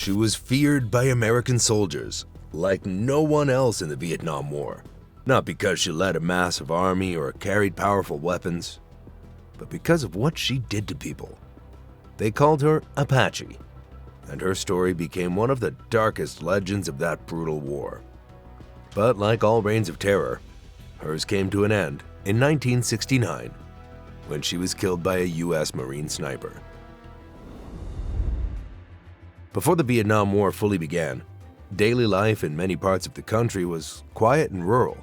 She was feared by American soldiers like no one else in the Vietnam War, not because she led a massive army or carried powerful weapons, but because of what she did to people. They called her Apache, and her story became one of the darkest legends of that brutal war. But like all reigns of terror, hers came to an end in 1969 when she was killed by a U.S. Marine sniper. Before the Vietnam War fully began, daily life in many parts of the country was quiet and rural.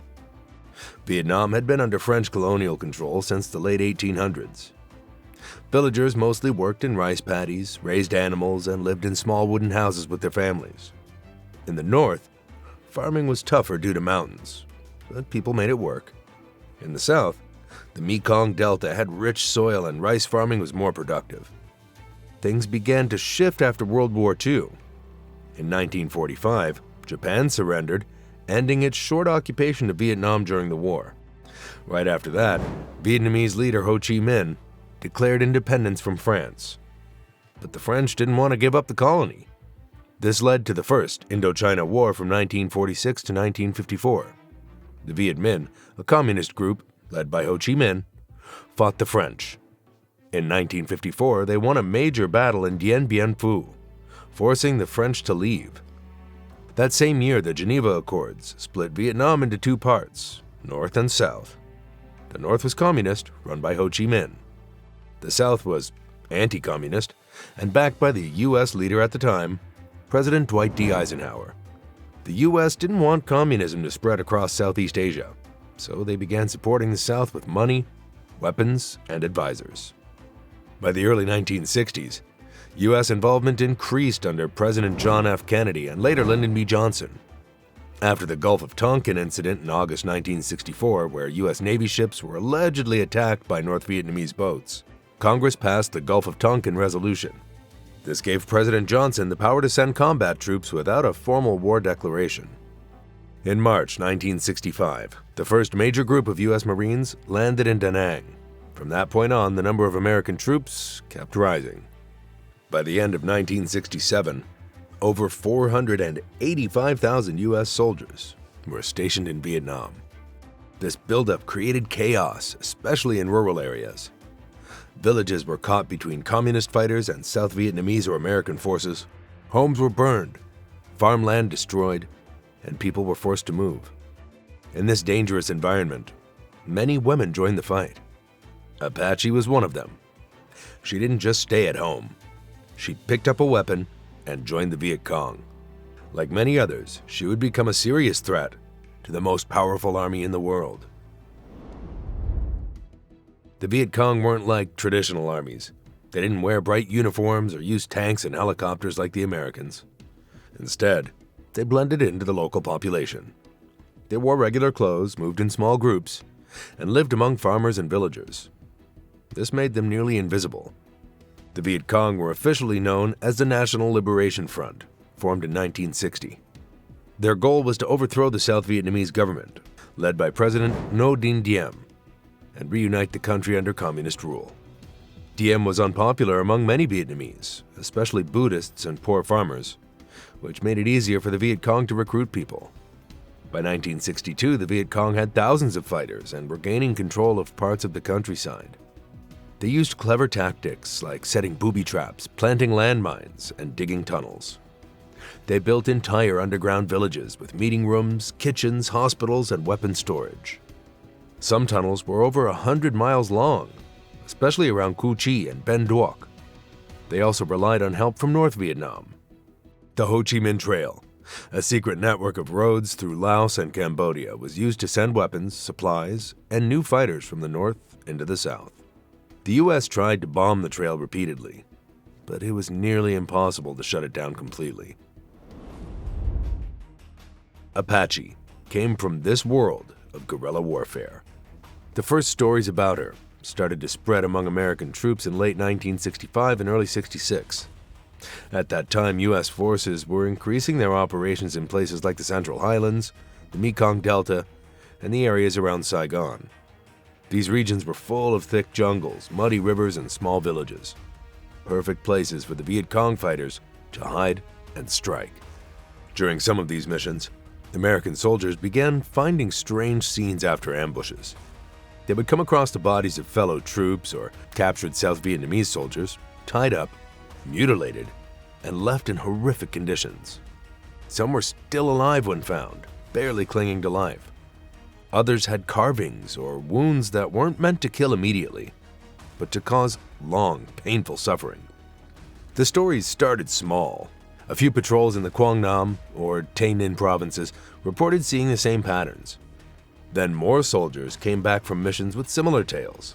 Vietnam had been under French colonial control since the late 1800s. Villagers mostly worked in rice paddies, raised animals, and lived in small wooden houses with their families. In the north, farming was tougher due to mountains, but people made it work. In the south, the Mekong Delta had rich soil and rice farming was more productive. Things began to shift after World War II. In 1945, Japan surrendered, ending its short occupation of Vietnam during the war. Right after that, Vietnamese leader Ho Chi Minh declared independence from France. But the French didn't want to give up the colony. This led to the First Indochina War from 1946 to 1954. The Viet Minh, a communist group led by Ho Chi Minh, fought the French. In 1954, they won a major battle in Dien Bien Phu, forcing the French to leave. That same year, the Geneva Accords split Vietnam into two parts, North and South. The North was communist, run by Ho Chi Minh. The South was anti-communist and backed by the U.S. leader at the time, President Dwight D. Eisenhower. The U.S. didn't want communism to spread across Southeast Asia, so they began supporting the South with money, weapons, and advisors. By the early 1960s, U.S. involvement increased under President John F. Kennedy and later Lyndon B. Johnson. After the Gulf of Tonkin incident in August 1964, where U.S. Navy ships were allegedly attacked by North Vietnamese boats, Congress passed the Gulf of Tonkin Resolution. This gave President Johnson the power to send combat troops without a formal war declaration. In March 1965, the first major group of U.S. Marines landed in Da Nang. From that point on, the number of American troops kept rising. By the end of 1967, over 485,000 U.S. soldiers were stationed in Vietnam. This buildup created chaos, especially in rural areas. Villages were caught between communist fighters and South Vietnamese or American forces. Homes were burned, farmland destroyed, and people were forced to move. In this dangerous environment, many women joined the fight. Apache was one of them. She didn't just stay at home. She picked up a weapon and joined the Viet Cong. Like many others, she would become a serious threat to the most powerful army in the world. The Viet Cong weren't like traditional armies. They didn't wear bright uniforms or use tanks and helicopters like the Americans. Instead, they blended into the local population. They wore regular clothes, moved in small groups, and lived among farmers and villagers. This made them nearly invisible. The Viet Cong were officially known as the National Liberation Front, formed in 1960. Their goal was to overthrow the South Vietnamese government, led by President Ngo Dinh Diem, and reunite the country under communist rule. Diem was unpopular among many Vietnamese, especially Buddhists and poor farmers, which made it easier for the Viet Cong to recruit people. By 1962, the Viet Cong had thousands of fighters and were gaining control of parts of the countryside. They used clever tactics like setting booby traps, planting landmines, and digging tunnels. They built entire underground villages with meeting rooms, kitchens, hospitals, and weapon storage. Some tunnels were over 100 miles long, especially around Cu Chi and Ben Duoc. They also relied on help from North Vietnam. The Ho Chi Minh Trail, a secret network of roads through Laos and Cambodia, was used to send weapons, supplies, and new fighters from the north into the south. The U.S. tried to bomb the trail repeatedly, but it was nearly impossible to shut it down completely. Apache came from this world of guerrilla warfare. The first stories about her started to spread among American troops in late 1965 and early 66. At that time, U.S. forces were increasing their operations in places like the Central Highlands, the Mekong Delta, and the areas around Saigon. These regions were full of thick jungles, muddy rivers, and small villages. Perfect places for the Viet Cong fighters to hide and strike. During some of these missions, American soldiers began finding strange scenes after ambushes. They would come across the bodies of fellow troops or captured South Vietnamese soldiers, tied up, mutilated, and left in horrific conditions. Some were still alive when found, barely clinging to life. Others had carvings or wounds that weren't meant to kill immediately, but to cause long, painful suffering. The stories started small. A few patrols in the Quang Nam or Tay Ninh provinces reported seeing the same patterns. Then more soldiers came back from missions with similar tales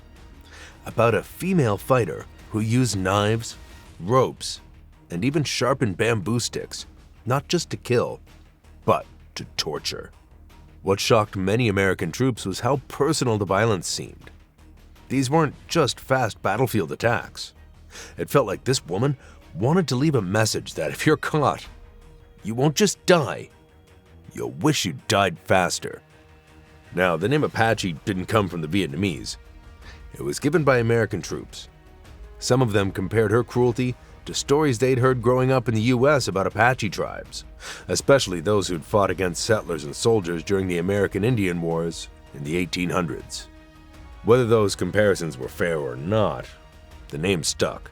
about a female fighter who used knives, ropes, and even sharpened bamboo sticks, not just to kill, but to torture. What shocked many American troops was how personal the violence seemed. These weren't just fast battlefield attacks. It felt like this woman wanted to leave a message that if you're caught, you won't just die, you'll wish you died faster. Now, the name Apache didn't come from the Vietnamese. It was given by American troops. Some of them compared her cruelty to stories they'd heard growing up in the US about Apache tribes, especially those who'd fought against settlers and soldiers during the American Indian Wars in the 1800s. Whether those comparisons were fair or not, the name stuck.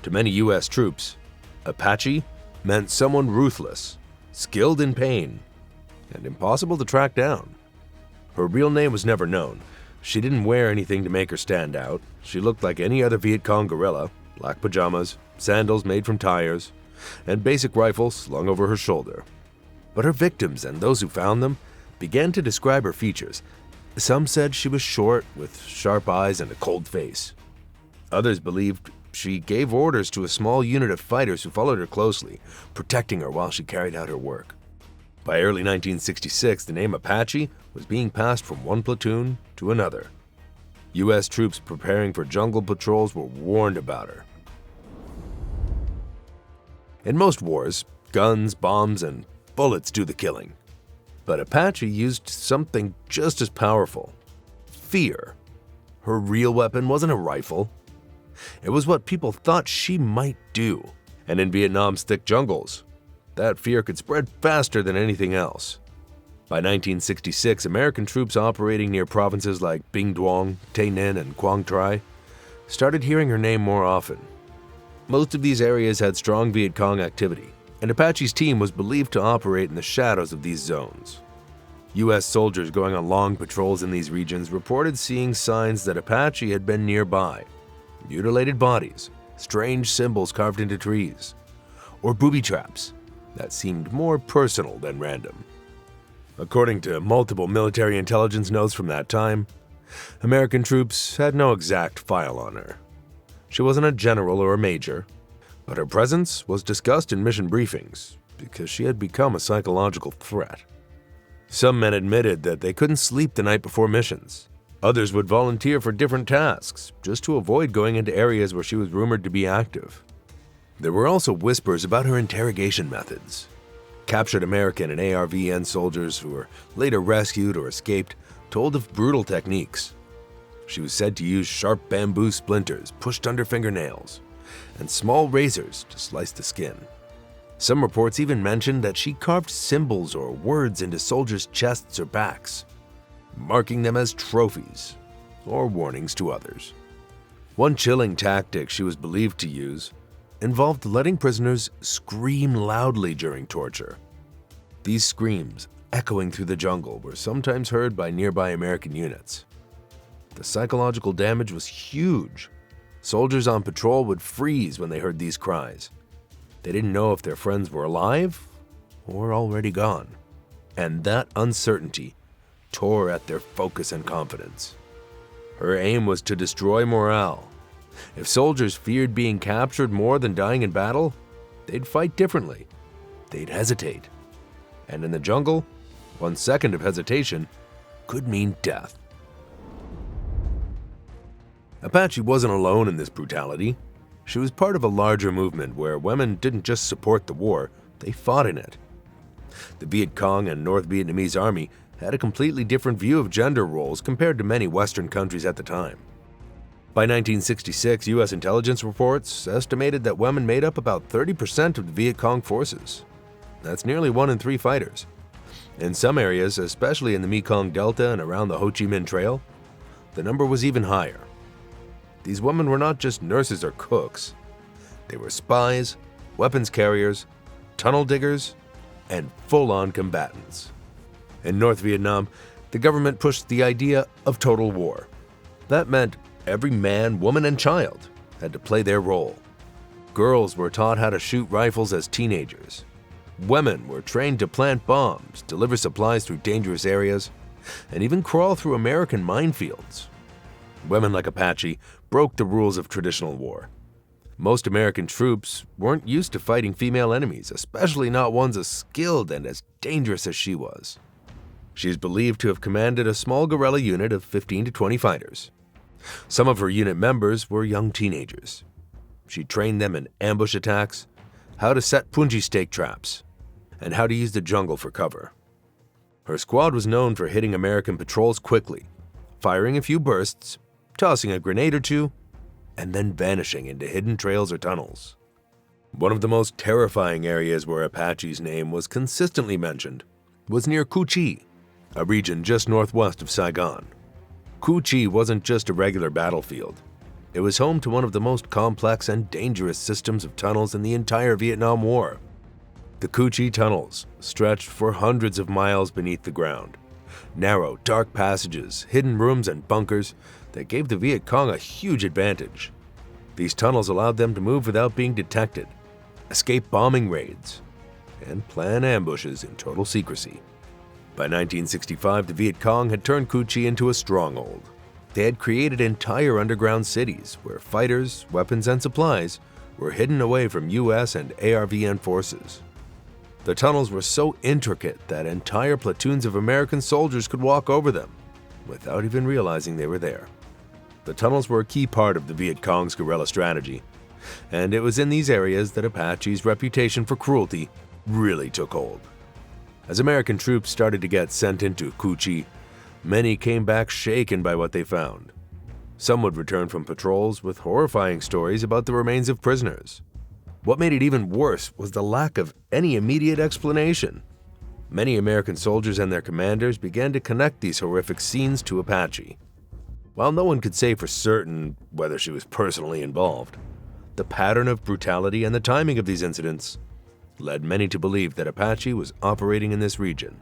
To many US troops, Apache meant someone ruthless, skilled in pain, and impossible to track down. Her real name was never known. She didn't wear anything to make her stand out. She looked like any other Viet Cong guerrilla, black pajamas, sandals made from tires, and basic rifle slung over her shoulder. But her victims and those who found them began to describe her features. Some said she was short, with sharp eyes and a cold face. Others believed she gave orders to a small unit of fighters who followed her closely, protecting her while she carried out her work. By early 1966, the name Apache was being passed from one platoon to another. U.S. troops preparing for jungle patrols were warned about her. In most wars, guns, bombs, and bullets do the killing. But Apache used something just as powerful: fear. Her real weapon wasn't a rifle. It was what people thought she might do. And in Vietnam's thick jungles, that fear could spread faster than anything else. By 1966, American troops operating near provinces like Binh Duong, Tay Ninh, and Quang Tri started hearing her name more often. Most of these areas had strong Viet Cong activity, and Apache's team was believed to operate in the shadows of these zones. U.S. soldiers going on long patrols in these regions reported seeing signs that Apache had been nearby: mutilated bodies, strange symbols carved into trees, or booby traps that seemed more personal than random. According to multiple military intelligence notes from that time, American troops had no exact file on her. She wasn't a general or a major, but her presence was discussed in mission briefings because she had become a psychological threat. Some men admitted that they couldn't sleep the night before missions. Others would volunteer for different tasks just to avoid going into areas where she was rumored to be active. There were also whispers about her interrogation methods. Captured American and ARVN soldiers who were later rescued or escaped told of brutal techniques. She was said to use sharp bamboo splinters pushed under fingernails and small razors to slice the skin. Some reports even mentioned that she carved symbols or words into soldiers' chests or backs, marking them as trophies or warnings to others. One chilling tactic she was believed to use involved letting prisoners scream loudly during torture. These screams, echoing through the jungle, were sometimes heard by nearby American units. The psychological damage was huge. Soldiers on patrol would freeze when they heard these cries. They didn't know if their friends were alive or already gone. And that uncertainty tore at their focus and confidence. Her aim was to destroy morale. If soldiers feared being captured more than dying in battle, they'd fight differently. They'd hesitate. And in the jungle, 1 second of hesitation could mean death. Apache wasn't alone in this brutality. She was part of a larger movement where women didn't just support the war, they fought in it. The Viet Cong and North Vietnamese Army had a completely different view of gender roles compared to many Western countries at the time. By 1966, U.S. intelligence reports estimated that women made up about 30% of the Viet Cong forces. That's nearly 1 in 3 fighters. In some areas, especially in the Mekong Delta and around the Ho Chi Minh Trail, the number was even higher. These women were not just nurses or cooks. They were spies, weapons carriers, tunnel diggers, and full-on combatants. In North Vietnam, the government pushed the idea of total war. That meant every man, woman, and child had to play their role. Girls were taught how to shoot rifles as teenagers. Women were trained to plant bombs, deliver supplies through dangerous areas, and even crawl through American minefields. Women like Apache broke the rules of traditional war. Most American troops weren't used to fighting female enemies, especially not ones as skilled and as dangerous as she was. She is believed to have commanded a small guerrilla unit of 15 to 20 fighters. Some of her unit members were young teenagers. She trained them in ambush attacks, how to set punji stake traps, and how to use the jungle for cover. Her squad was known for hitting American patrols quickly, firing a few bursts, tossing a grenade or two, and then vanishing into hidden trails or tunnels. One of the most terrifying areas where Apache's name was consistently mentioned was near Cu Chi, a region just northwest of Saigon. Cu Chi wasn't just a regular battlefield. It was home to one of the most complex and dangerous systems of tunnels in the entire Vietnam War. The Cu Chi tunnels stretched for hundreds of miles beneath the ground. Narrow, dark passages, hidden rooms, and bunkers that gave the Viet Cong a huge advantage. These tunnels allowed them to move without being detected, escape bombing raids, and plan ambushes in total secrecy. By 1965, the Viet Cong had turned Cu Chi into a stronghold. They had created entire underground cities where fighters, weapons, and supplies were hidden away from US and ARVN forces. The tunnels were so intricate that entire platoons of American soldiers could walk over them without even realizing they were there. The tunnels were a key part of the Viet Cong's guerrilla strategy, and it was in these areas that Apache's reputation for cruelty really took hold. As American troops started to get sent into Cu Chi, many came back shaken by what they found. Some would return from patrols with horrifying stories about the remains of prisoners. What made it even worse was the lack of any immediate explanation. Many American soldiers and their commanders began to connect these horrific scenes to Apache. While no one could say for certain whether she was personally involved, the pattern of brutality and the timing of these incidents led many to believe that Apache was operating in this region.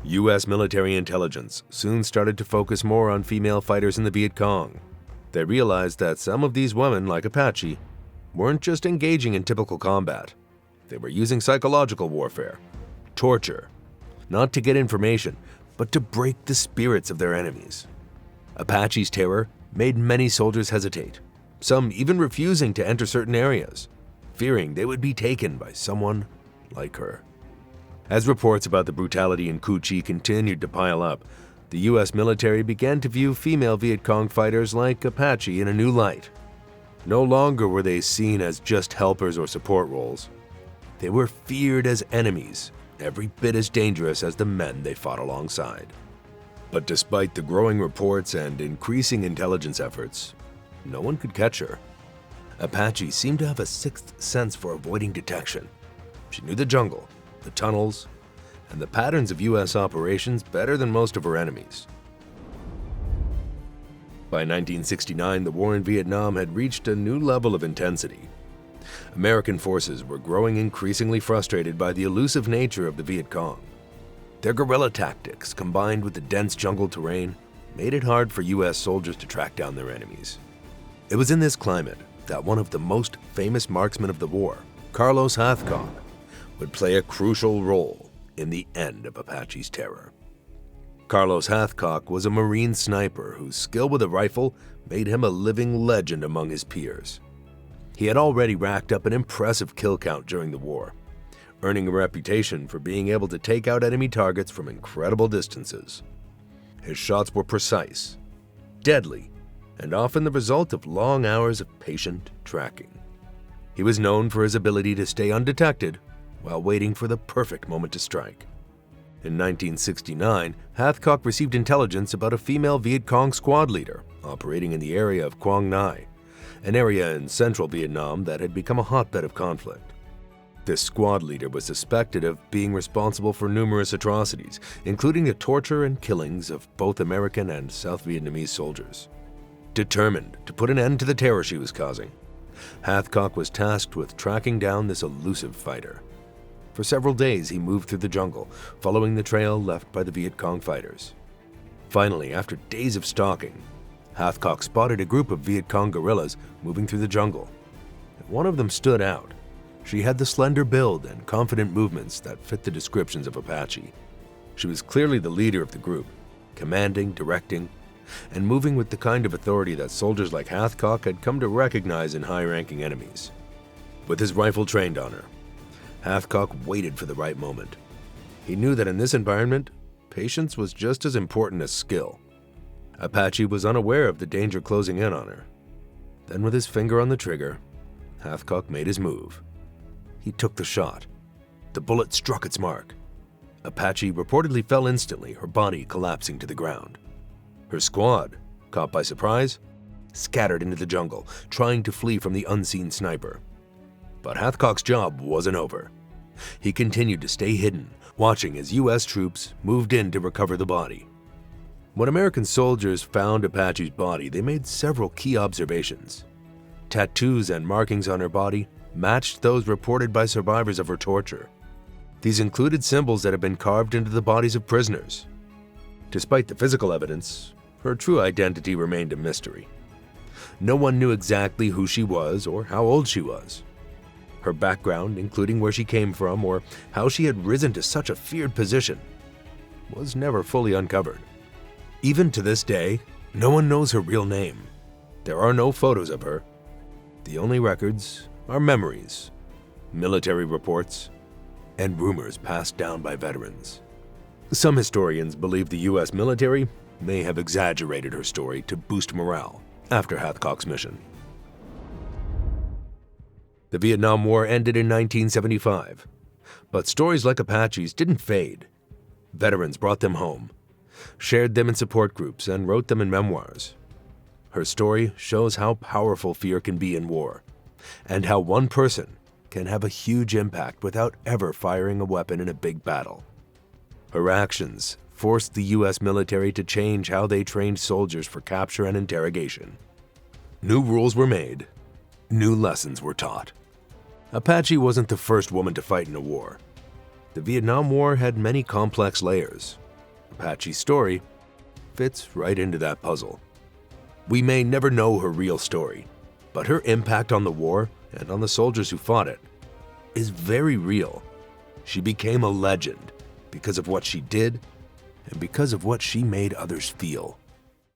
U.S. military intelligence soon started to focus more on female fighters in the Viet Cong. They realized that some of these women, like Apache, weren't just engaging in typical combat. They were using psychological warfare, torture, not to get information, but to break the spirits of their enemies. Apache's terror made many soldiers hesitate, some even refusing to enter certain areas, fearing they would be taken by someone like her. As reports about the brutality in Cu Chi continued to pile up, the U.S. military began to view female Viet Cong fighters like Apache in a new light. No longer were they seen as just helpers or support roles. They were feared as enemies, every bit as dangerous as the men they fought alongside. But despite the growing reports and increasing intelligence efforts, no one could catch her. Apache seemed to have a sixth sense for avoiding detection. She knew the jungle, the tunnels, and the patterns of U.S. operations better than most of her enemies. By 1969, the war in Vietnam had reached a new level of intensity. American forces were growing increasingly frustrated by the elusive nature of the Viet Cong. Their guerrilla tactics, combined with the dense jungle terrain, made it hard for U.S. soldiers to track down their enemies. It was in this climate that one of the most famous marksmen of the war, Carlos Hathcock, would play a crucial role in the end of Apache's terror. Carlos Hathcock was a Marine sniper whose skill with a rifle made him a living legend among his peers. He had already racked up an impressive kill count during the war, earning a reputation for being able to take out enemy targets from incredible distances. His shots were precise, deadly, and often the result of long hours of patient tracking. He was known for his ability to stay undetected while waiting for the perfect moment to strike. In 1969, Hathcock received intelligence about a female Viet Cong squad leader operating in the area of Quang Ngai, an area in central Vietnam that had become a hotbed of conflict. This squad leader was suspected of being responsible for numerous atrocities, including the torture and killings of both American and South Vietnamese soldiers. Determined to put an end to the terror she was causing, Hathcock was tasked with tracking down this elusive fighter. For several days, he moved through the jungle, following the trail left by the Viet Cong fighters. Finally, after days of stalking, Hathcock spotted a group of Viet Cong guerrillas moving through the jungle. One of them stood out. She had the slender build and confident movements that fit the descriptions of Apache. She was clearly the leader of the group, commanding, directing, and moving with the kind of authority that soldiers like Hathcock had come to recognize in high-ranking enemies. With his rifle trained on her, Hathcock waited for the right moment. He knew that in this environment, patience was just as important as skill. Apache was unaware of the danger closing in on her. Then with his finger on the trigger, Hathcock made his move. He took the shot. The bullet struck its mark. Apache reportedly fell instantly, her body collapsing to the ground. Her squad, caught by surprise, scattered into the jungle, trying to flee from the unseen sniper. But Hathcock's job wasn't over. He continued to stay hidden, watching as U.S. troops moved in to recover the body. When American soldiers found Apache's body, they made several key observations. Tattoos and markings on her body matched those reported by survivors of her torture. These included symbols that had been carved into the bodies of prisoners. Despite the physical evidence, her true identity remained a mystery. No one knew exactly who she was or how old she was. Her background, including where she came from or how she had risen to such a feared position, was never fully uncovered. Even to this day, no one knows her real name. There are no photos of her. The only records are memories, military reports, and rumors passed down by veterans. Some historians believe the U.S. military may have exaggerated her story to boost morale after Hathcock's mission. The Vietnam War ended in 1975, but stories like Apache's didn't fade. Veterans brought them home, shared them in support groups, and wrote them in memoirs. Her story shows how powerful fear can be in war, and how one person can have a huge impact without ever firing a weapon in a big battle. Her actions forced the U.S. military to change how they trained soldiers for capture and interrogation. New rules were made, new lessons were taught. Apache wasn't the first woman to fight in a war. The Vietnam War had many complex layers. Apache's story fits right into that puzzle. We may never know her real story, but her impact on the war and on the soldiers who fought it is very real. She became a legend because of what she did and because of what she made others feel.